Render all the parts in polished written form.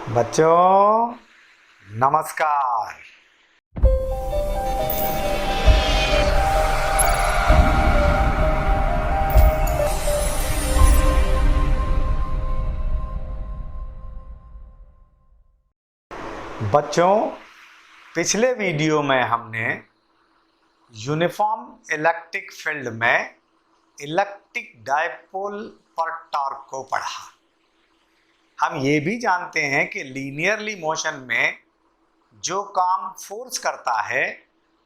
बच्चों नमस्कार। बच्चों पिछले वीडियो में हमने यूनिफॉर्म इलेक्ट्रिक फील्ड में इलेक्ट्रिक डायपोल पर टॉर्क को पढ़ा। हम ये भी जानते हैं कि लीनियरली मोशन में जो काम फोर्स करता है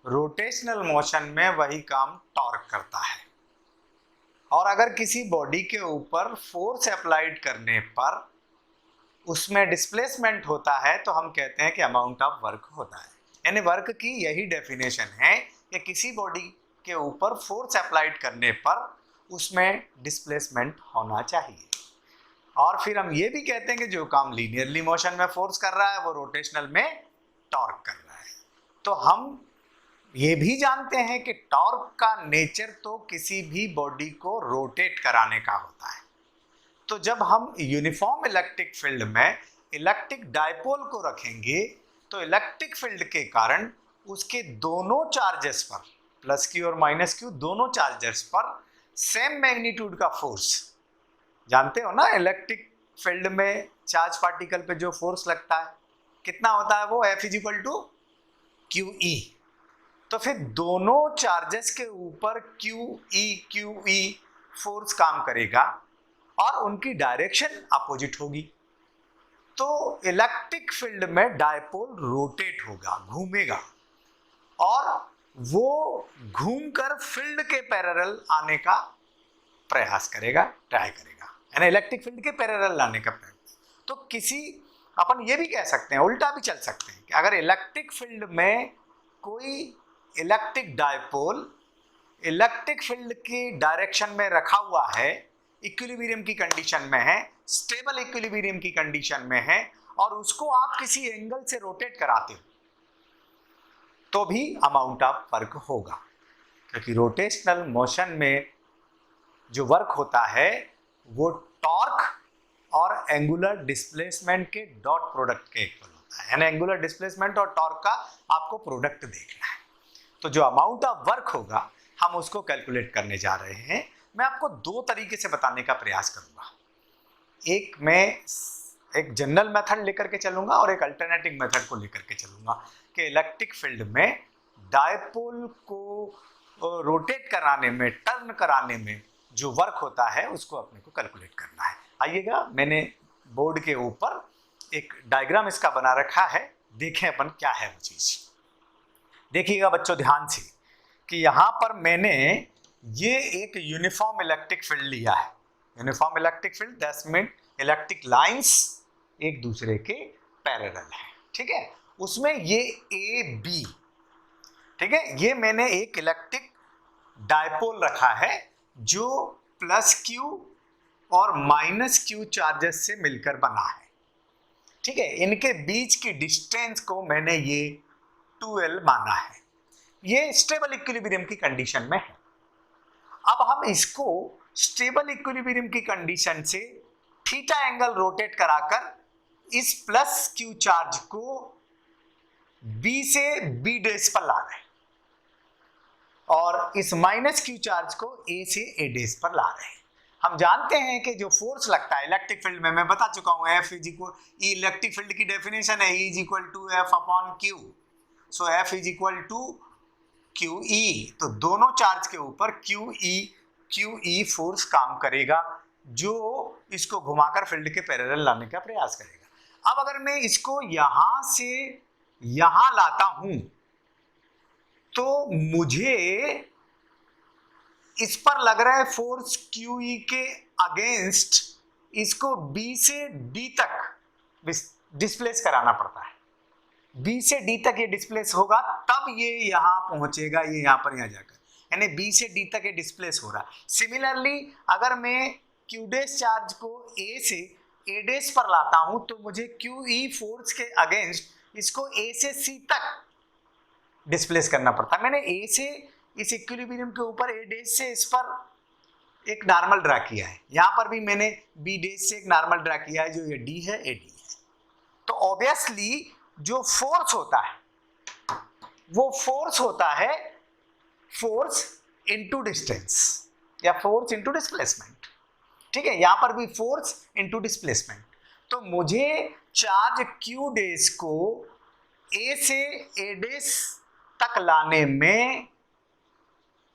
रोटेशनल मोशन में वही काम टॉर्क करता है। और अगर किसी बॉडी के ऊपर फोर्स अप्लाइड करने पर उसमें डिस्प्लेसमेंट होता है तो हम कहते हैं कि अमाउंट ऑफ वर्क होता है। यानी वर्क की यही डेफिनेशन है कि किसी बॉडी के ऊपर फोर्स अप्लाइड करने पर उसमें डिस्प्लेसमेंट होना चाहिए। और फिर हम ये भी कहते हैं कि जो काम लीनियरली मोशन में फोर्स कर रहा है वो रोटेशनल में टॉर्क कर रहा है। तो हम ये भी जानते हैं कि टॉर्क का नेचर तो किसी भी बॉडी को रोटेट कराने का होता है। तो जब हम यूनिफॉर्म इलेक्ट्रिक फील्ड में इलेक्ट्रिक डायपोल को रखेंगे तो इलेक्ट्रिक फील्ड के कारण उसके दोनों चार्जेस पर प्लस क्यू और माइनस क्यू दोनों चार्जेस पर सेम मैग्नीट्यूड का फोर्स, जानते हो ना इलेक्ट्रिक फील्ड में चार्ज पार्टिकल पे जो फोर्स लगता है कितना होता है वो F equal to Q E. तो फिर दोनों चार्जेस के ऊपर क्यू ई फोर्स काम करेगा और उनकी डायरेक्शन अपोजिट होगी। तो इलेक्ट्रिक फील्ड में डायपोल रोटेट होगा, घूमेगा और वो घूमकर फील्ड के पैरेलल आने का प्रयास करेगा, ट्राई करेगा, यानी इलेक्ट्रिक फील्ड के पैरेलल लाने का प्रयास। तो किसी अपन ये भी कह सकते हैं, उल्टा भी चल सकते हैं कि अगर इलेक्ट्रिक फील्ड में कोई इलेक्ट्रिक डायपोल इलेक्ट्रिक फील्ड की डायरेक्शन में रखा हुआ है, इक्विलिब्रियम की कंडीशन में है, स्टेबल इक्विलिब्रियम की कंडीशन में है और उसको आप किसी एंगल से रोटेट कराते हो तो भी अमाउंट ऑफ वर्क होगा, क्योंकि रोटेशनल मोशन में जो वर्क होता है वो टॉर्क और एंगुलर डिस्प्लेसमेंट के डॉट प्रोडक्ट के इक्वल होता है। यानी एंगुलर डिस्प्लेसमेंट और टॉर्क का आपको प्रोडक्ट देखना है। तो जो अमाउंट ऑफ वर्क होगा हम उसको कैलकुलेट करने जा रहे हैं। मैं आपको दो तरीके से बताने का प्रयास करूंगा। एक मैं एक जनरल मेथड लेकर के चलूंगा और एक अल्टरनेटिव मेथड को लेकर के चलूंगा कि इलेक्ट्रिक फील्ड में डायपोल को रोटेट कराने में, टर्न कराने में जो वर्क होता है उसको अपने को कैलकुलेट करना है। आइएगा, मैंने बोर्ड के ऊपर एक डायग्राम इसका बना रखा है, देखें अपन क्या है वो चीज। देखिएगा बच्चों ध्यान से कि यहाँ पर मैंने ये एक यूनिफॉर्म इलेक्ट्रिक फील्ड लिया है। Uniform electric field that mean electric lines एक दूसरे के पैरेलल है, ठीक है। उसमें ये ए बी, ठीक है, ये मैंने एक इलेक्ट्रिक डायपोल रखा है जो प्लस क्यू और माइनस क्यू चार्जेस से मिलकर बना है, ठीक है। इनके बीच की डिस्टेंस को मैंने ये 2L माना है। ये स्टेबल इक्विलिब्रियम की कंडीशन में है। अब हम इसको स्टेबल इक्विलिब्रियम की कंडीशन से थीटा एंगल रोटेट कराकर इस प्लस क्यू चार्ज को B से B डैश पर ला रहे हैं और इस माइनस क्यू चार्ज को A से A डैश पर ला रहे हैं। हम जानते हैं कि जो फोर्स लगता है इलेक्ट्रिक फील्ड में, मैं बता चुका हूं, F is equal, electric field की डेफिनेशन है E is equal to F upon Q। So F is equal to QE। तो दोनों चार्ज के ऊपर QE फोर्स काम करेगा जो इसको घुमाकर फील्ड के पैरेलल लाने का प्रयास करेगा। अब अगर मैं इसको यहां से यहां लाता हूं तो मुझे इस पर लग रहा है फोर्स QE के अगेंस्ट इसको B से D तक डिस्प्लेस कराना पड़ता है। B से D तक ये डिस्प्लेस होगा तब ये यहां पहुंचेगा, ये यहां पर यहां जाकर, यानी B से D तक ये डिस्प्लेस हो रहा है। सिमिलरली अगर मैं Q डैश चार्ज को A से A डैश पर लाता हूं तो मुझे QE फोर्स के अगेंस्ट इसको A से C तक डिस्प्लेस करना पड़ता है। मैंने A से इस इक्विलिब्रियम के ऊपर A डैश से इस पर एक नॉर्मल ड्रा किया है, यहां पर भी मैंने B डैश से एक नॉर्मल ड्रा किया है, जो ये D है, AD है। तो ऑब्वियसली जो फोर्स होता है वो फोर्स होता है फोर्स इनटू डिस्टेंस या फोर्स इनटू डिस्प्लेसमेंट। ठीक है, यहां पर भी फोर्स इनटू डिस्प्लेसमेंट। तो मुझे चार्ज क्यू डेज को ए से ए डेज तक लाने में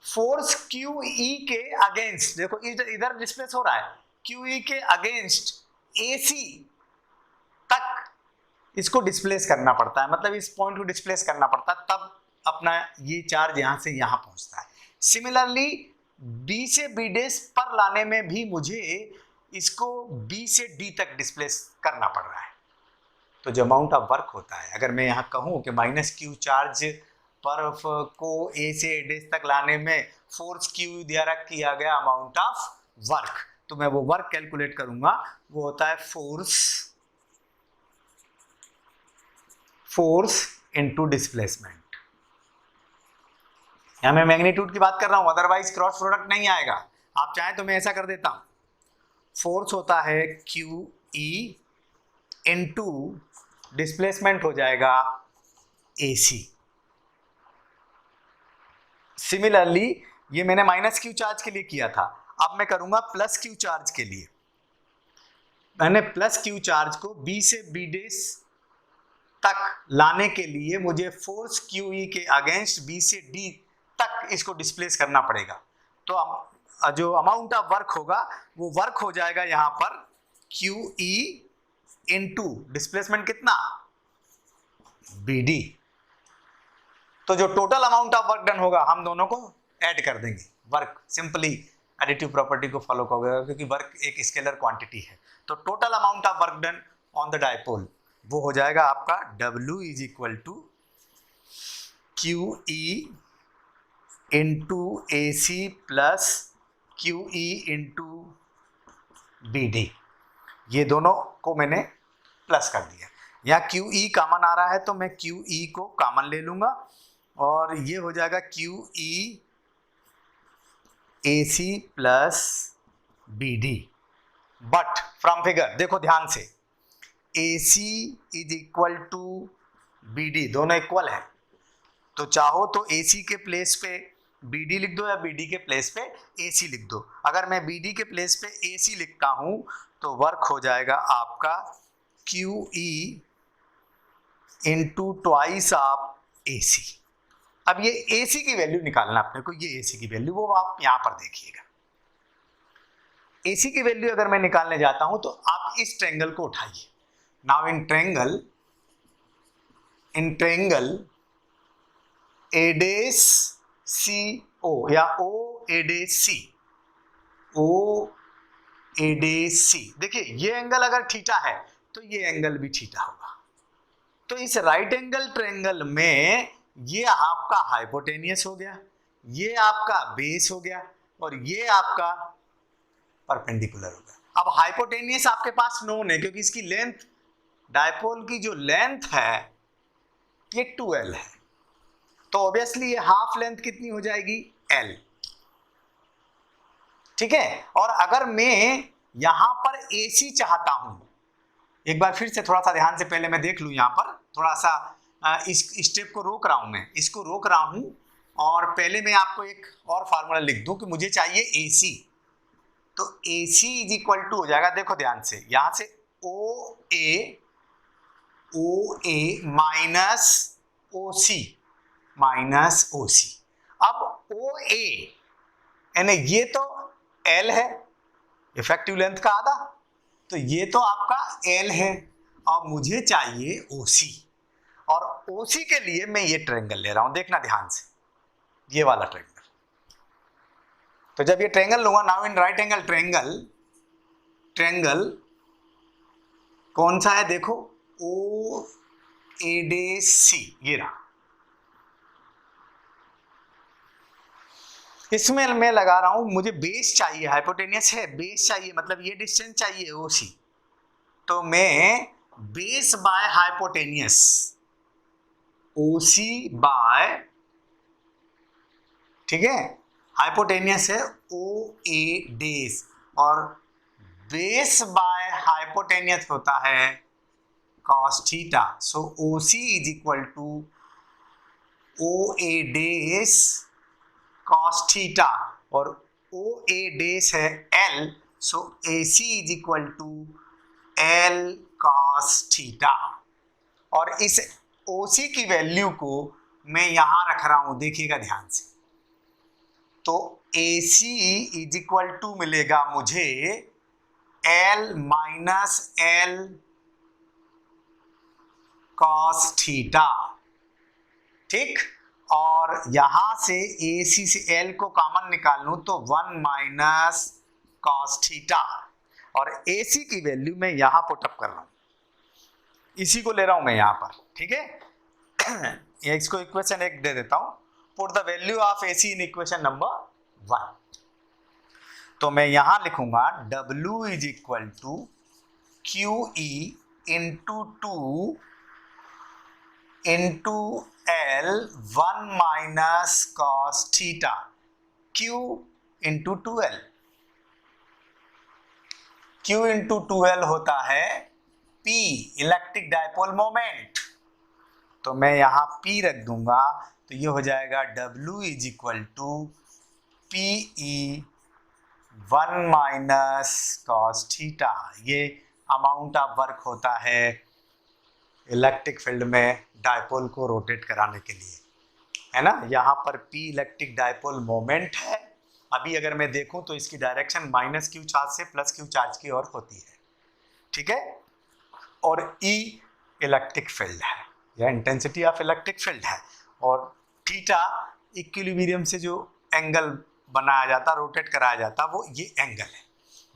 फोर्स क्यू ई के अगेंस्ट, देखो इधर डिस्प्लेस हो रहा है, क्यू ई के अगेंस्ट ए सी तक इसको डिस्प्लेस करना पड़ता है, मतलब इस पॉइंट को डिस्प्लेस करना पड़ता है, तब अपना ये चार्ज यहां से यहां पहुंचता है। सिमिलरली बी से बी डेज पर लाने में भी मुझे इसको बी से डी तक डिस्प्लेस करना पड़ रहा है। तो जो अमाउंट ऑफ वर्क होता है, अगर मैं यहाँ कहूँ कि माइनस क्यू चार्ज पर को ए से ए डेज तक लाने में फोर्स क्यू द्वारा किया गया अमाउंट ऑफ वर्क, तो मैं वो वर्क कैलकुलेट करूंगा, वो होता है फोर्स इनटू डिस्प्लेसमेंट। यहां मैं मैग्नीट्यूड की बात कर रहा हूं, अदरवाइज क्रॉस प्रोडक्ट नहीं आएगा। आप चाहें तो मैं ऐसा कर देता हूं, फोर्स होता है क्यू ई इनटू डिस्प्लेसमेंट हो जाएगा ए सी। सिमिलरली ये मैंने माइनस क्यू चार्ज के लिए किया था, अब मैं करूंगा प्लस क्यू चार्ज के लिए। मैंने प्लस क्यू चार्ज को बी से बी डेज तक लाने के लिए मुझे फोर्स क्यू ई के अगेंस्ट बी से डी तक इसको डिस्प्लेस करना पड़ेगा। तो जो अमाउंट ऑफ वर्क होगा वो वर्क हो जाएगा यहां पर क्यू ई इनटू डिस्प्लेसमेंट कितना, बी डी। तो जो total amount of work done होगा हम दोनों को ऐड कर देंगे। वर्क सिंपली एडिटिव प्रॉपर्टी को फॉलो करोगे क्योंकि वर्क एक स्केलर क्वांटिटी है। तो total amount of work done on the dipole वो हो जाएगा आपका W is equal to Q E into A C plus Q E into B D. ये दोनों को मैंने प्लस कर दिया। यहाँ क्यू ई कॉमन आ रहा है तो मैं क्यू ई को कॉमन ले लूंगा और ये हो जाएगा Q E A C plus B D. But from figure देखो ध्यान से, A C is equal to B D, दोनों इक्वल है। तो चाहो तो ए सी के प्लेस पे बी डी लिख दो या बी डी के प्लेस पे ए सी लिख दो। अगर मैं बी डी के प्लेस पे ए सी लिखता हूं तो वर्क हो जाएगा आपका Q E into twice of A C. अब ये ए सी की वैल्यू निकालना अपने को, ये ए सी की वैल्यू वो आप यहां पर देखिएगा। ए सी की वैल्यू अगर मैं निकालने जाता हूं तो आप इस ट्रायंगल को उठाइए। नाउ इन ट्रायंगल ए डेस सी ओ या ओ ए डेस सी, ओ ए डेस सी, देखिए ये एंगल अगर थीटा है तो ये एंगल भी थीटा होगा। तो इस राइट एंगल ट्रायंगल में ये आपका हाइपोटेनियस हो गया, ये आपका बेस हो गया और ये आपका परपेंडिकुलर हो गया। अब हाइपोटेनियस आपके पास नोन है क्योंकि इसकी लेंथ, डायपोल की जो लेंथ है ये 2l है, तो ऑब्वियसली ये हाफ लेंथ कितनी हो जाएगी, l। ठीक है, और अगर मैं यहां पर AC चाहता हूं, एक बार फिर से थोड़ा सा ध्यान से पहले मैं देख लूं, यहां पर थोड़ा सा इस स्टेप को रोक रहा हूं, मैं इसको रोक रहा हूं और पहले मैं आपको एक और फार्मूला लिख दूं कि मुझे चाहिए AC। तो AC इज इक्वल टू हो जाएगा, देखो ध्यान से, यहां से OA माइनस OC। अब OA यानी ये तो L है, इफेक्टिव लेंथ का आधा, तो ये तो आपका L है और मुझे चाहिए OC। और OC के लिए मैं ये ट्रायंगल ले रहा हूं, देखना ध्यान से, ये वाला ट्रायंगल। तो जब ये ट्रायंगल लूंगा, now in right angle triangle कौन सा है, देखो ओ ए डे सी, ये रहा। इसमें मैं लगा रहा हूं, मुझे बेस चाहिए, हाइपोटेनियस है, बेस चाहिए, मतलब ये डिस्टेंस चाहिए OC। तो मैं base by hypotenuse, OC by, ठीक है, हाइपोटेनियस है OA डेस और बेस बाय हाइपोटेनियस होता है cos theta. So OC is equal to OA dash cos theta और OA dash है L, so AC is equal to L cos theta. और इस OC की वैल्यू को मैं यहां रख रहा हूं, देखिएगा ध्यान से. तो AC इज इक्वल टू मिलेगा मुझे L minus L cos theta. ठीक, और यहां से AC से L को कॉमन निकाल लूं तो 1 माइनस cos थीटा, और AC की वैल्यू मैं यहां पुटअप कर रहा हूं, इसी को ले रहा हूं मैं यहां पर. ठीक है, इसको इक्वेशन 1 दे देता हूं. Put the value of AC in equation number 1. तो मैं यहां लिखूंगा W is equal to QE into 2 into L 1 minus cos theta, Q into 2L. Q into 2L होता है P, इलेक्ट्रिक डायपोल मोमेंट. तो मैं यहां P रख दूंगा, तो ये हो जाएगा W is equal to PE 1 minus cos theta. ये अमाउंट ऑफ वर्क होता है इलेक्ट्रिक फील्ड में डायपोल को रोटेट कराने के लिए, है ना. यहाँ पर P इलेक्ट्रिक डायपोल मोमेंट है. अभी अगर मैं देखूं तो इसकी डायरेक्शन माइनस Q चार्ज से प्लस Q चार्ज की ओर होती है. ठीक है, और E इलेक्ट्रिक फील्ड है या इंटेंसिटी ऑफ इलेक्ट्रिक फील्ड है, और थीटा इक्विलिब्रियम से जो एंगल बनाया जाता, रोटेट कराया जाता, वो ये एंगल है.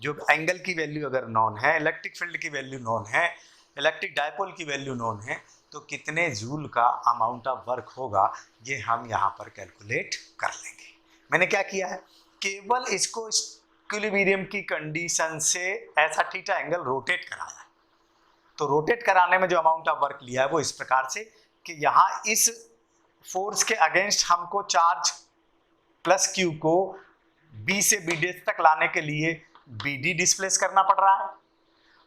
जो एंगल की वैल्यू अगर नॉन है, इलेक्ट्रिक फील्ड की वैल्यू नॉन है, इलेक्ट्रिक डायपोल की वैल्यू नॉन है, तो कितने जूल का अमाउंट ऑफ वर्क होगा ये हम यहाँ पर कैलकुलेट कर लेंगे. मैंने क्या किया है, केवल इसको इक्विलिब्रियम की कंडीशन से ऐसा थीटा एंगल रोटेट कराया. तो रोटेट कराने में जो अमाउंट ऑफ वर्क लिया है वो इस प्रकार से कि यहाँ इस फोर्स के अगेंस्ट हमको चार्ज प्लस Q को B से B डैश तक लाने के लिए BD डिस्प्लेस करना पड़ रहा है.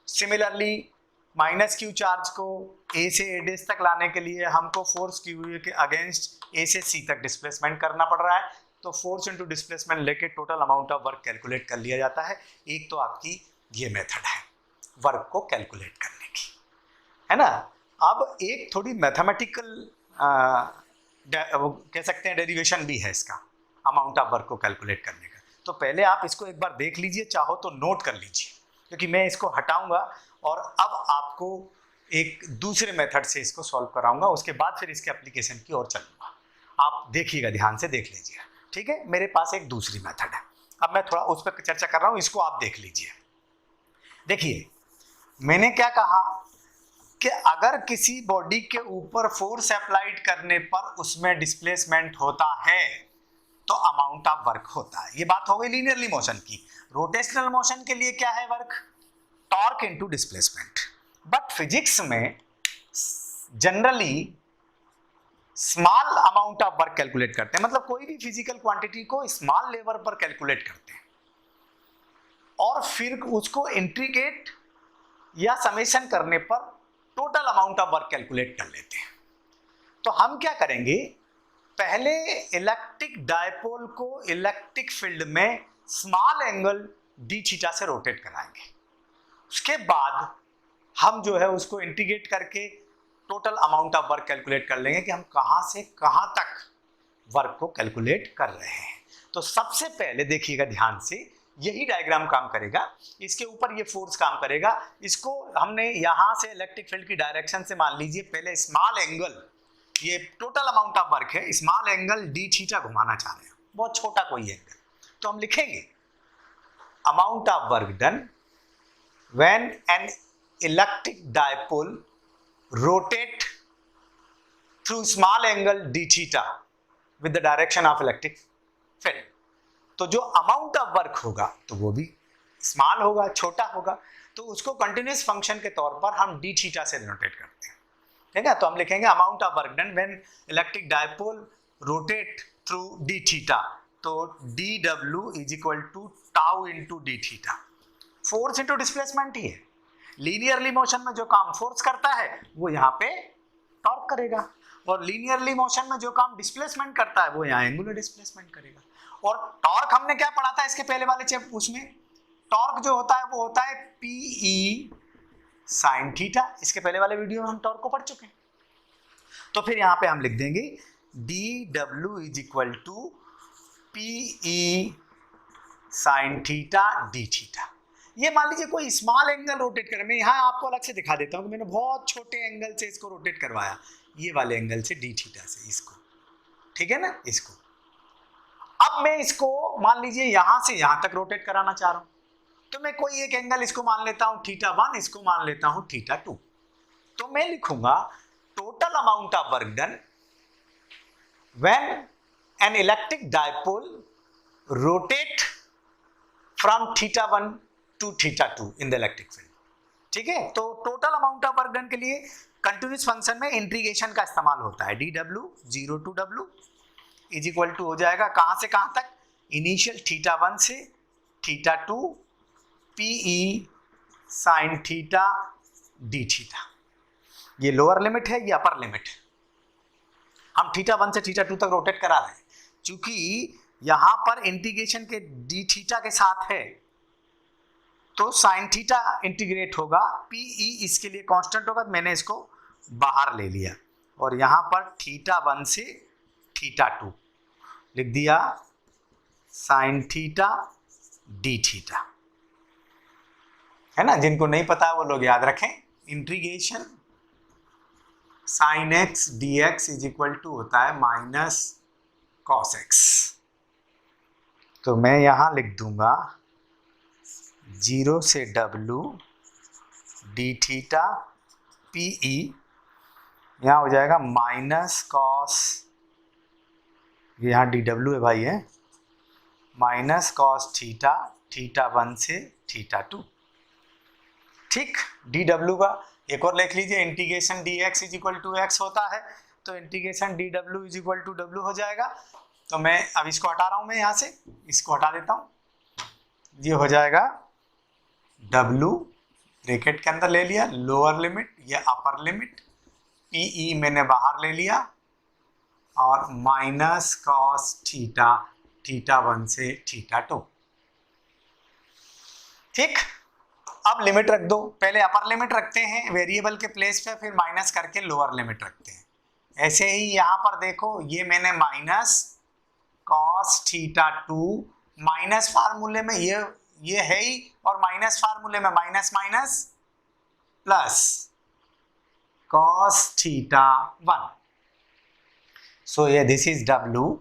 सिमिलरली माइनस Q चार्ज को A से A डैश तक लाने के लिए हमको फोर्स Q के अगेंस्ट A से C तक डिस्प्लेसमेंट करना पड़ रहा है. तो फोर्स इनटू डिस्प्लेसमेंट लेके total amount of work calculate कर लिया जाता है. एक तो आपकी ये मेथड है वर्क को कैलकुलेट करने की, है ना. अब एक थोड़ी मैथमेटिकल कह सकते हैं डेरिवेशन भी है इसका अमाउंट ऑफ वर्क को कैलकुलेट करने का. तो पहले आप इसको एक बार देख लीजिए, चाहो तो नोट कर लीजिए, क्योंकि मैं इसको हटाऊंगा और अब आपको एक दूसरे मेथड से इसको सॉल्व कराऊंगा. उसके बाद फिर इसके एप्लीकेशन की ओर चलूंगा. आप देखिएगा, ध्यान से देख लीजिए. ठीक है, मेरे पास एक दूसरी मेथड है. अब मैं थोड़ा उस पर चर्चा कर रहा हूँ, इसको आप देख लीजिए. देखिए मैंने क्या कहा कि अगर किसी बॉडी के ऊपर फोर्स अप्लाइड करने पर उसमें डिस्प्लेसमेंट होता है तो अमाउंट ऑफ वर्क होता है. ये बात हो गई लीनियरली मोशन की. रोटेशनल मोशन के लिए क्या है work, torque into displacement. But physics में generally small amount of work calculate करते हैं, मतलब कोई भी फिजिकल क्वांटिटी को स्मॉल लेवल पर कैलकुलेट करते हैं और फिर उसको इंटीग्रेट या समेशन करने पर total amount of work calculate कर लेते हैं. तो हम क्या करेंगे, पहले इलेक्ट्रिक डायपोल को इलेक्ट्रिक फील्ड में स्मॉल एंगल डी थीटा से रोटेट कराएंगे. उसके बाद हम जो है उसको इंटीग्रेट करके total amount of work calculate कर लेंगे कि हम कहां से कहां तक वर्क को कैलकुलेट कर रहे हैं. तो सबसे पहले देखिएगा ध्यान से, यही डायग्राम काम करेगा. इसके ऊपर ये फोर्स काम करेगा. इसको हमने यहां से इलेक्ट्रिक फील्ड की डायरेक्शन से मान लीजिए पहले स्मॉल एंगल, ये टोटल अमाउंट ऑफ वर्क है, स्मॉल एंगल डी थीटा घुमाना चाह रहे हैं, बहुत छोटा कोई एंगल. तो हम लिखेंगे amount of work done when an electric dipole rotate through small angle D theta with the direction of electric field. तो जो अमाउंट ऑफ वर्क होगा तो वो भी स्मॉल होगा, छोटा होगा. तो उसको कंटिन्यूस फंक्शन के तौर पर हम डी थीटा से डिनोटेट करते हैं. ठीक है, तो हम लिखेंगे amount of work done when electric dipole rotate through D theta. तो d W is equal to tau into D theta. Force into displacement ही है. लीनियरली मोशन में जो काम फोर्स करता है वो यहाँ पे टॉर्क करेगा, और लीनियरली मोशन में जो काम डिस्प्लेसमेंट करता है वो यहाँ एंगुलर डिस्प्लेसमेंट करेगा। और टॉर्क हमने क्या पढ़ा था इसके पहले वाले चैप्टर, उसमें टॉर्क जो होता है वो होता है पीई साइन थीटा। इसके पहले वाले वीडियो में हम टॉर्क को पढ़ चुके हैं। तो फिर यहाँ पे हम लिख देंगे D W is equal to PE sine theta D theta. ये मान लीजिए कोई स्मॉल एंगल रोटेट करे, मैं यहाँ आपको अलग से दिखा देता हूँ कि मैंने बहुत छोटे एंगल से इसको रोटेट करवाया, ये वाले एंगल से डी थीटा से इसको, ठीक है ना, इसको। अब मैं इसको मान लीजिए यहाँ से यहाँ तक रोटेट कराना चाह रहा हूँ, तो मैं कोई एक एंगल इसको मान लेता हूँ θ1, इसको मान लेता हूँ θ2। तो मैं लिखूंगा total amount of work done when an electric dipole rotate from θ1 to θ2 in the electric field. ठीक है, तो total amount of work done के लिए कंटिन्यूस फंक्शन में इंटीग्रेशन का इस्तेमाल होता है। dw 0 to w is equal to हो जाएगा कहां से कहां तक, इनिशियल θ1 से θ2 PE sign theta D theta. ये लोअर लिमिट है, ये अपर लिमिट है। हम θ1 से θ2 तक रोटेट करा रहे हैं, चूंकि यहां पर इंटीग्रेशन के डी थीटा के साथ है तो साइन थीटा इंटीग्रेट होगा, PE इसके लिए कांस्टेंट होगा, मैंने इसको बाहर ले लिया और यहां पर θ1 से θ2 लिख दिया साइन थीटा डी थीटा, है ना। जिनको नहीं पता है वो लोग याद रखें, integration sine X D X is equal to होता है माइनस कॉस एक्स। तो मैं यहां लिख दूंगा 0 से w डी थीटा PE, यहां हो जाएगा माइनस कॉस, ये यहाँ dw है भाई, है माइनस कॉस थीटा θ1 से θ2। ठीक, dw का एक और लिख लीजिए, integration dx is equal to X होता है, तो integration dw is equal to w हो जाएगा। तो मैं अब इसको हटा रहा हूं, मैं यहां से इसको हटा देता हूं, ये हो जाएगा w ब्रैकेट के अंदर ले लिया, लोअर लिमिट या अपर लिमिट, PE मैंने बाहर ले लिया और माइनस कॉस थीटा θ1 से θ2। ठीक, अब लिमिट रख दो, पहले अपर लिमिट रखते हैं वेरिएबल के प्लेस पे, फिर माइनस करके लोअर लिमिट रखते हैं। ऐसे ही यहां पर देखो, ये मैंने माइनस कॉस θ2 माइनस फार्मूले में ये है ही, और माइनस फार्मूले में minus minus plus cos θ1। So ये this is w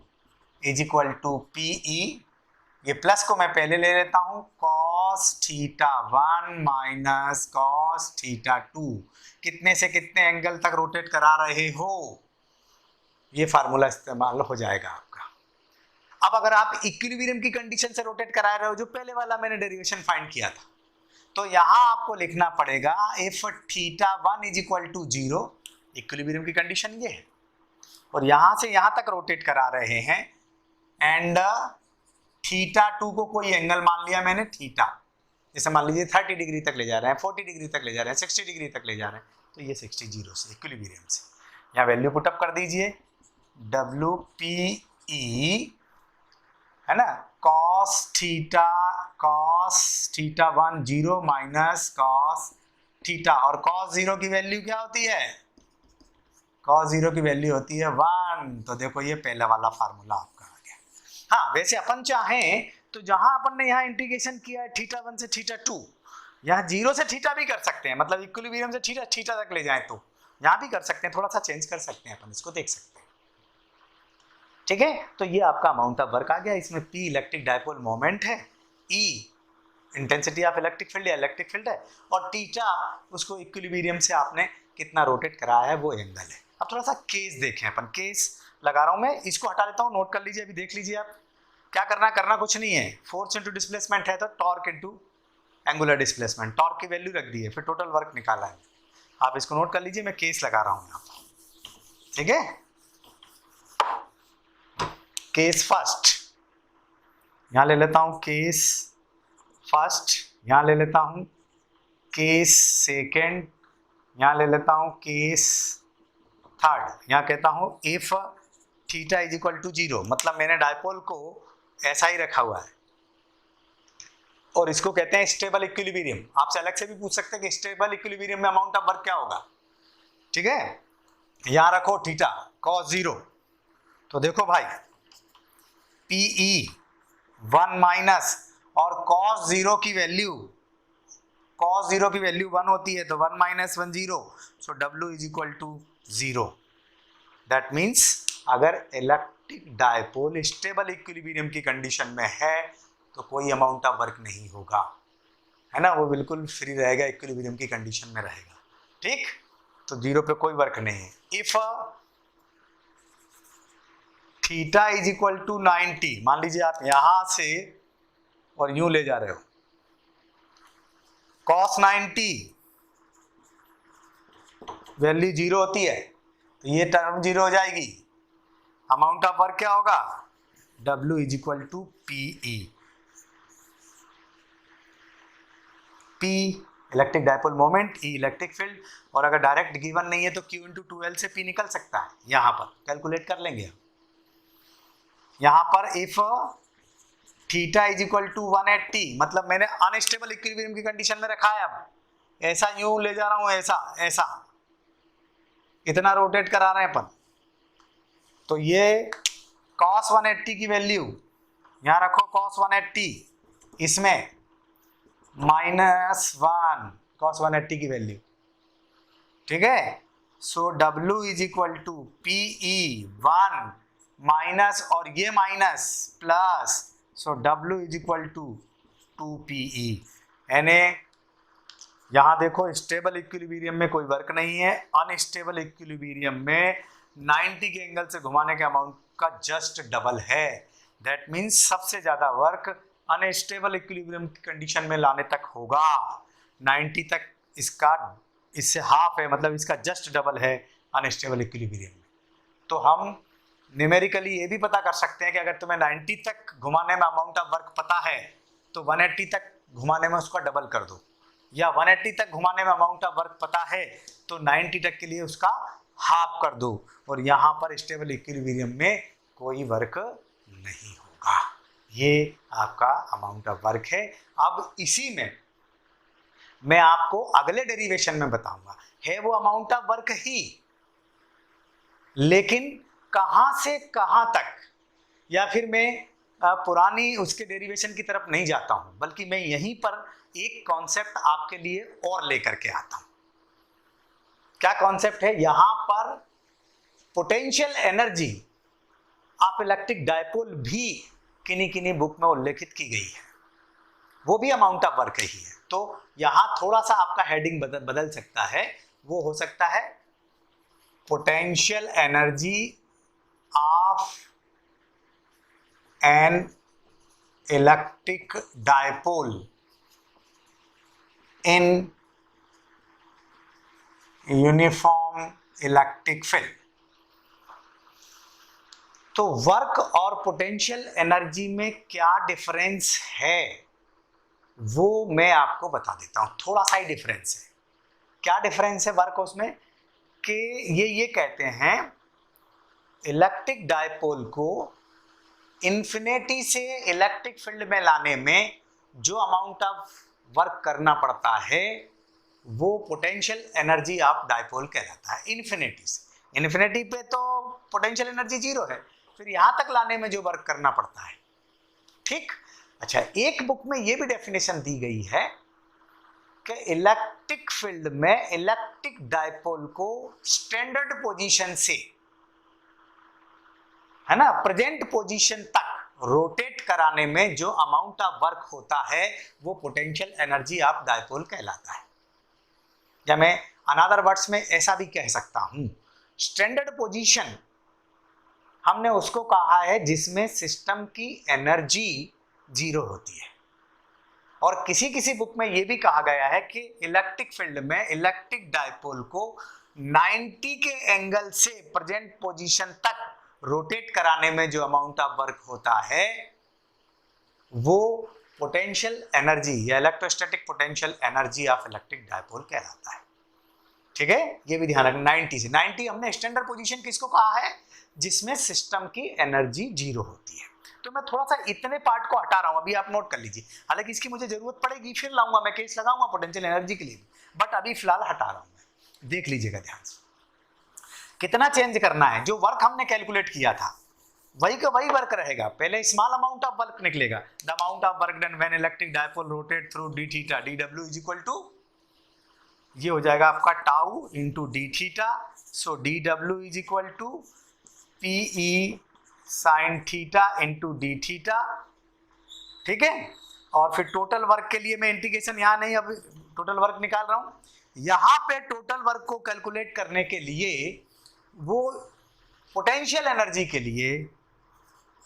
is equal to PE, ये प्लस को मैं पहले ले लेता हूं, cos θ1 माइनस cos θ2, कितने से कितने एंगल तक रोटेट करा रहे हो, ये फार्मूला इस्तेमाल हो जाएगा आपका। अब अगर आप इक्विलिब्रियम की कंडीशन से रोटेट करा रहे हो, जो पहले वाला मैंने डेरिवेशन फाइंड किया था, तो यहां आपको लिखना पड़ेगा if θ1 is equal to 0, equilibrium की कंडीशन ये है, और यहां से यहां तक रोटेट करा रहे हैं, एंड θ2 को कोई एंगल मान लिया मैंने थीटा, जैसे मान लीजिए 30 डिग्री तक ले जा रहे हैं, 40 डिग्री तक ले जा रहे हैं, 60 डिग्री तक ले जा रहे हैं, तो ये 60 0 से इक्विलिब्रियम से, यहाँ वैल्यू पुटअप कर दीजिए, WPE है ना, cos θ1 0 माइनस cos थीटा, और cos 0 की वैल्यू क्या होती है, cos 0 की वैल्यू होती है 1। तो देखो ये पहला वाला फार्मूला आपका आ गया। हाँ, वैसे अपन चाहें तो जहां अपन ने यहाँ इंटीग्रेशन किया है θ1 से θ2, यहाँ 0 से थीटा भी कर सकते हैं, मतलब इक्विलिब्रियम से थीटा तक ले जाएं तो यहाँ भी कर सकते हैं, थोड़ा सा चेंज कर सकते हैं अपन, इसको देख सकते हैं। ठीक है, तो ये आपका अमाउंट ऑफ वर्क आ गया। इसमें P इलेक्ट्रिक डायपोल मोमेंट है, E intensity of electric field या इलेक्ट्रिक फील्ड है, और थीटा उसको इक्विलिब्रियम से आपने कितना रोटेट कराया है वो एंगल है। अब थोड़ा सा केस देखें अपन, केस लगा रहा हूं मैं, इसको हटा देता हूं, नोट कर लीजिए, अभी देख लीजिए आप क्या करना कुछ नहीं है, फोर्स इंटू डिस्प्लेसमेंट है तो torque into angular displacement, torque की वैल्यू रख दी है, फिर टोटल वर्क निकाला है। आप इसको नोट कर लीजिए, मैं केस लगा रहा हूं यहाँ पर। ठीक है, केस फर्स्ट यहां ले लेता हूं, केस फर्स्ट यहां ले लेता हूं, केस सेकेंड, यहाँ ले लेता हूँ केस थर्ड, यहाँ कहता हूँ if theta is equal to 0, मतलब मैंने डायपोल को ऐसा ही रखा हुआ है और इसको कहते हैं स्टेबल इक्विलिब्रियम। आपसे अलग से भी पूछ सकते हैं कि स्टेबल इक्विलिब्रियम में अमाउंट ऑफ वर्क क्या होगा। ठीक है, यहां रखो थीटा cos 0, तो देखो भाई PE 1 माइनस और cos 0 की वैल्यू 1 होती है, तो 1 minus 1 0, so W is equal to 0। That means अगर इलेक्ट्रिक डायपोल स्टेबल इक्विलिब्रियम की कंडीशन में है तो कोई अमाउंट ऑफ वर्क नहीं होगा, है ना, वो बिल्कुल फ्री रहेगा, इक्विलिब्रियम की कंडीशन में रहेगा। ठीक, तो 0 पे कोई वर्क नहीं है। If theta is equal to 90, मान लीजिए आप यहां से और यूं ले जा रहे हो, cos 90 वैल्यू 0 होती है तो ये टर्म 0 हो जाएगी। अमाउंट ऑफ वर्क क्या होगा, W is equal to PE। P electric dipole moment, E electric field, और अगर डायरेक्ट गिवन नहीं है तो Q इंटू 2L से P निकल सकता है, यहां पर कैलकुलेट कर लेंगे। यहां पर if theta is equal to 180, मतलब मैंने अनस्टेबल इक्विलिब्रियम की कंडीशन में रखा है। अब ऐसा यूं ले जा रहा हूं, ऐसा इतना रोटेट करा रहे हैं अपन, तो ये cos 180 की वैल्यू यहां रखो, cos 180 इसमें -1 cos 180 की वैल्यू। ठीक है, so W is equal to PE 1 minus और ये minus plus, so W is equal to 2PE। यानी यहां देखो स्टेबल इक्विलिब्रियम में कोई वर्क नहीं है, अनस्टेबल इक्विलिब्रियम में 90 के एंगल से घुमाने के अमाउंट का जस्ट डबल है। दैट मीन्स सबसे ज्यादा वर्क अनस्टेबल इक्विलिब्रियम की कंडीशन में लाने तक होगा। 90 तक इसका इससे हाफ है, मतलब इसका जस्ट डबल है अनस्टेबल इक्विलिब्रियम में। तो हम न्यूमेरिकली ये भी पता कर सकते हैं कि अगर तुम्हें 90 तक घुमाने में अमाउंट ऑफ वर्क पता है तो 180 तक घुमाने में उसका डबल कर दो, या 180 तक घुमाने में अमाउंट ऑफ वर्क पता है तो 90 तक के लिए उसका हाफ कर दो, और यहाँ पर स्टेबल इक्विलिब्रियम में कोई वर्क नहीं होगा। ये आपका अमाउंट ऑफ वर्क है। अब इसी में मैं आपको अगले डेरिवेशन में बताऊंगा, है वो अमाउंट ऑफ वर्क ही, लेकिन कहां से कहां तक, या फिर मैं पुरानी उसके डेरिवेशन की तरफ नहीं जाता हूं, बल्कि मैं यहीं पर एक कॉन्सेप्ट आपके लिए और लेकर के आता हूं। क्या कॉन्सेप्ट है, यहां पर potential energy of electric dipole भी किन्हीं बुक में उल्लेखित की गई है, वो भी अमाउंट ऑफ वर्क ही है। तो यहां थोड़ा सा आपका हेडिंग बदल सकता है, वो हो सकता है potential energy of N electric dipole in uniform electric field. तो वर्क और पोटेंशियल एनर्जी में क्या डिफरेंस है वो मैं आपको बता देता हूं। थोड़ा सा ही डिफरेंस है। क्या डिफरेंस है वर्क उसमें, कि ये कहते हैं इलेक्ट्रिक डायपोल को इन्फिनिटी से इलेक्ट्रिक फील्ड में लाने में जो अमाउंट ऑफ वर्क करना पड़ता है वो पोटेंशियल एनर्जी ऑफ डायपोल कहलाता है। इन्फिनिटी से इन्फिनिटी पे तो पोटेंशियल एनर्जी 0 है, फिर यहां तक लाने में जो वर्क करना पड़ता है। ठीक, अच्छा, एक बुक में ये भी डेफिनेशन दी गई है कि इलेक्ट्रिक फील्ड में इलेक्ट्रिक डायपोल को स्टैंडर्ड पोजीशन से, है ना, प्रेजेंट पोजीशन तक रोटेट कराने में जो अमाउंट ऑफ वर्क होता है वो पोटेंशियल एनर्जी ऑफ डायपोल कहलाता है। या मैं अनदर वर्ड्स में ऐसा भी कह सकता हूं, स्टैंडर्ड पोजीशन हमने उसको कहा है जिसमें सिस्टम की एनर्जी 0 होती है। और किसी बुक में यह भी कहा गया है कि इलेक्ट्रिक फील्ड में इलेक्ट्रिक डायपोल को 90 के एंगल से प्रेजेंट पोजीशन तक रोटेट कराने में जो अमाउंट ऑफ वर्क होता है वो पोटेंशियल एनर्जी या electrostatic potential energy of electric dipole कहलाता है। ठीक है, ये भी ध्यान रखना। 90 से 90 हमने स्टैंडर्ड पोजीशन किसको कहा है, जिसमें सिस्टम की एनर्जी जीरो होती है। तो मैं थोड़ा सा इतने पार्ट को हटा रहा हूं, अभी आप नोट कर लीजिए, हालांकि इसकी मुझे जरूरत पड़ेगी, फिर लाऊंगा मैं, केस लगाऊंगा पोटेंशियल एनर्जी के लिए भी, बट अभी फिलहाल हटा रहा हूं मैं। देख लीजिएगा ध्यान से कितना चेंज करना है। जो वर्क हमने कैलकुलेट किया था वही का वही वर्क रहेगा। पहले स्मॉल अमाउंट ऑफ वर्क निकलेगा, the amount of work done when electric dipole rotate through D theta D W is equal to, ये हो जाएगा आपका tau into D theta, so D W is equal to P E sine theta into D theta. ठीक है, और फिर total work के लिए मैं इंटीग्रेशन यहाँ नहीं, अब टोटल वर्क निकाल रहा हूँ। यहाँ पे टोटल वर्क को कैलकुलेट करने के लिए वो पोटेंशियल एनर्जी के लिए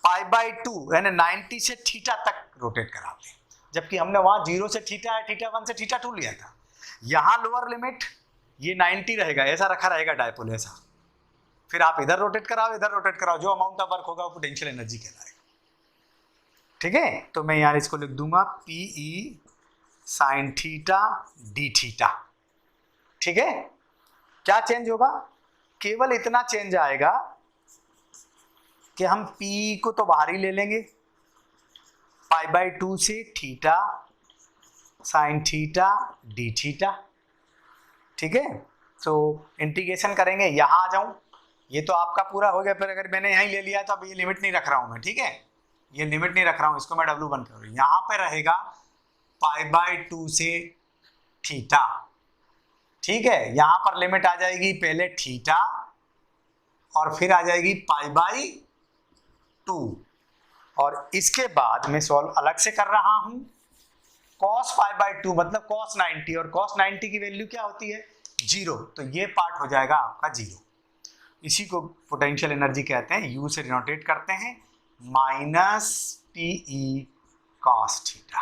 π/2 यानी 90 से थीटा तक रोटेट कराते हैं, जबकि हमने वहां 0 से थीटा, थीटा 1 से थीटा 2 लिया था। यहाँ लोअर लिमिट ये 90 रहेगा, ऐसा रखा रहेगा डायपोल ऐसा, फिर आप इधर रोटेट कराओ इधर रोटेट कराओ, जो अमाउंट ऑफ वर्क होगा वो पोटेंशियल एनर्जी कहलाएगा। ठीक है, तो मैं यहाँ इसको लिख दूंगा P E sine theta D theta. ठीक है, क्या चेंज होगा, केवल इतना चेंज आएगा कि हम P को तो बाहर ही ले लेंगे, π/2 से theta sine theta D theta. ठीक है, तो इंटीग्रेशन करेंगे, यहाँ आ जाऊं, ये तो आपका पूरा हो गया, फिर अगर मैंने यहीं ले लिया तो अब ये लिमिट नहीं रख रहा हूं मैं। ठीक है, ये लिमिट नहीं रख रहा हूं, इसको मैं W1 कर रहा हूं। यहाँ पे रहेगा π/2 से थीटा। ठीक है, यहाँ पर लिमिट आ जाएगी पहले थीटा और फिर आ जाएगी π/2, और इसके बाद मैं सॉल्व अलग से कर रहा हूं। cos π/2 मतलब cos 90, और cos 90 की वैल्यू क्या होती है, 0, तो ये पार्ट हो जाएगा आपका 0। इसी को पोटेंशियल एनर्जी कहते हैं, U से डिनोटेट करते हैं, माइनस PE cos थीटा।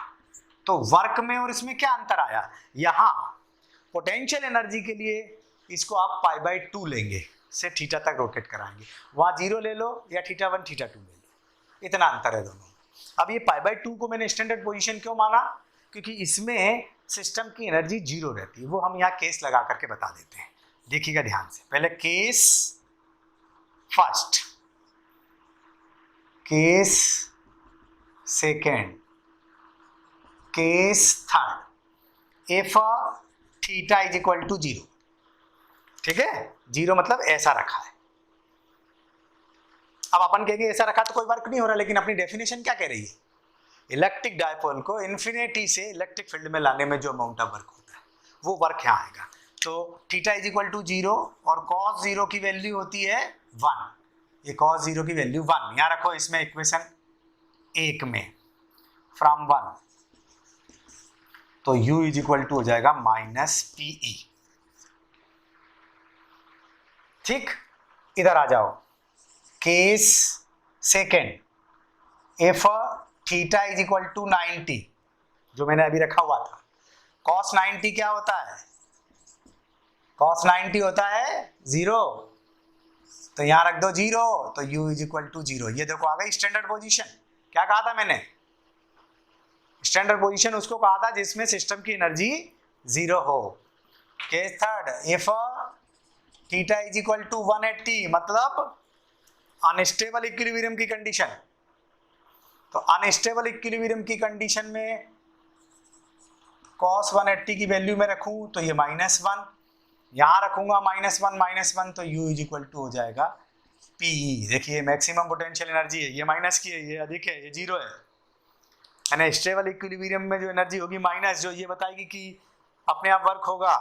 तो वर्क में और इसमें क्या अंतर आया, यहाँ पोटेंशियल एनर्जी के लिए इसको आप π/2 लेंगे, से थीटा तक रोटेट कराएंगे, वहाँ 0 ले लो या थीटा 1 थीटा 2 ले लो, इतना अंतर है दोनों। अब ये π/2 को मैंने स्टैंडर्ड पोजीशन क्यों माना, क्योंकि इसमें सिस्टम की एनर्जी 0 रहती है, वो हम यहाँ केस लगा करके बता देते हैं। देखिएगा ध्यान से, पहले case first, case second, case third, if theta is equal to 0। ठीक है, 0 मतलब ऐसा रखा है। अब अपन कहेंगे ऐसा रखा तो कोई वर्क नहीं हो रहा, लेकिन अपनी डेफिनेशन क्या कह रही है, इलेक्ट्रिक डायपोल को इन्फिनिटी से इलेक्ट्रिक फील्ड में लाने में जो अमाउंट ऑफ वर्क होता है वो वर्क यहाँ आएगा। तो थीटा इज इक्वल टू 0 और cos 0 की वैल्यू होती है 1, ये cos 0 की वैल्यू 1 यहाँ रखो, इसमें इक्वेशन 1 में फ्रॉम 1, तो u इज इक्वल टू हो जाएगा माइनस PE। ठीक, इधर आ जाओ, case second, if theta is equal to 90, जो मैंने अभी रखा हुआ था, cos 90 क्या होता है, cos 90 होता है 0, तो यहां रख दो 0, तो u इज इक्वल टू 0। ये देखो आ गई स्टैंडर्ड पोजीशन। क्या कहा था मैंने, स्टैंडर्ड पोजीशन उसको कहा था जिसमें सिस्टम की एनर्जी 0 हो। Case third, if theta is equal to 180 मतलब अनस्टेबल इक्विलिब्रियम की कंडीशन। तो अनस्टेबल इक्विलिब्रियम की कंडीशन में cos 180 की वैल्यू में रखूं तो ये -1, यहां रखूंगा -1 तो u इज इक्वल टू हो जाएगा PE। देखिए मैक्सिमम पोटेंशियल एनर्जी है, ये माइनस की है, ये अधिक है, ये 0 है। यानी स्टेबल इक्विलिब्रियम में जो एनर्जी होगी माइनस, जो ये बताएगी कि अपने आप वर्क होगा,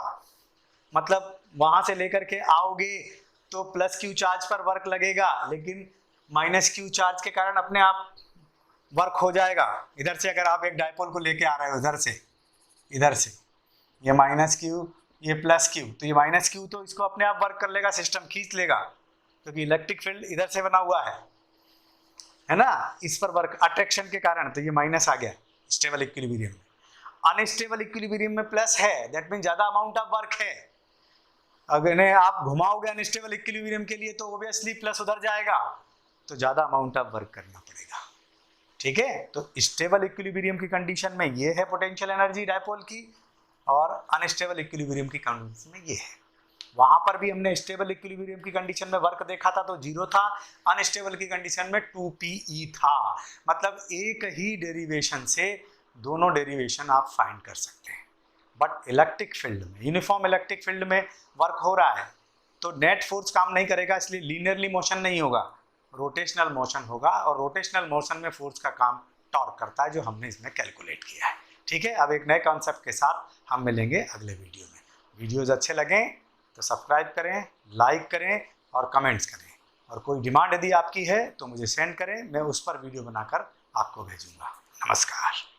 मतलब वहां से लेकर के आओगे तो प्लस Q चार्ज पर वर्क लगेगा, लेकिन माइनस Q चार्ज के कारण अपने आप वर्क हो जाएगा। इधर से अगर आप एक डायपोल को लेके आ रहे हो, इधर से ये -Q ये +Q, तो ये -Q तो इसको अपने आप वर्क कर लेगा, सिस्टम खींच लेगा, क्योंकि इलेक्ट्रिक फील्ड इधर से बना हुआ है ना, इस पर वर्क अट्रैक्शन के कारण, तो ये माइनस आ गया स्टेबल इक्विलिब्रियम में। अनस्टेबल इक्विलिब्रियम में प्लस है, दैट मीन ज्यादा अमाउंट ऑफ वर्क है। अगर इन्हें आप घुमाओगे अनस्टेबल इक्विलिब्रियम के लिए तो ऑब्वियसली प्लस उधर जाएगा, तो ज्यादा अमाउंट ऑफ वर्क करना पड़ेगा। ठीक है, तो स्टेबल इक्विलिब्रियम की कंडीशन में ये है पोटेंशियल एनर्जी डायपोल की, और अनस्टेबल इक्विलिब्रियम की कंडीशन में ये है। वहां पर भी हमने स्टेबल इक्विलिब्रियम की कंडीशन में वर्क देखा था तो 0 था, अनस्टेबल की कंडीशन में 2pe था। मतलब एक ही डेरिवेशन से दोनों डेरिवेशन आप फाइंड कर सकते हैं। बट इलेक्ट्रिक फील्ड में, यूनिफॉर्म इलेक्ट्रिक फील्ड में वर्क हो रहा है तो नेट फोर्स काम नहीं करेगा, इसलिए लीनियरली मोशन नहीं होगा, रोटेशनल मोशन होगा, और रोटेशनल मोशन में फोर्स का काम टॉर्क करता है, जो हमने इसमें कैलकुलेट किया है। ठीक है, अब एक नए कॉन्सेप्ट के साथ हम मिलेंगे अगले वीडियो में। वीडियोज अच्छे लगें तो सब्सक्राइब करें, लाइक करें और कमेंट्स करें, और कोई डिमांड यदि आपकी है तो मुझे सेंड करें, मैं उस पर वीडियो बनाकर आपको भेजूंगा। नमस्कार।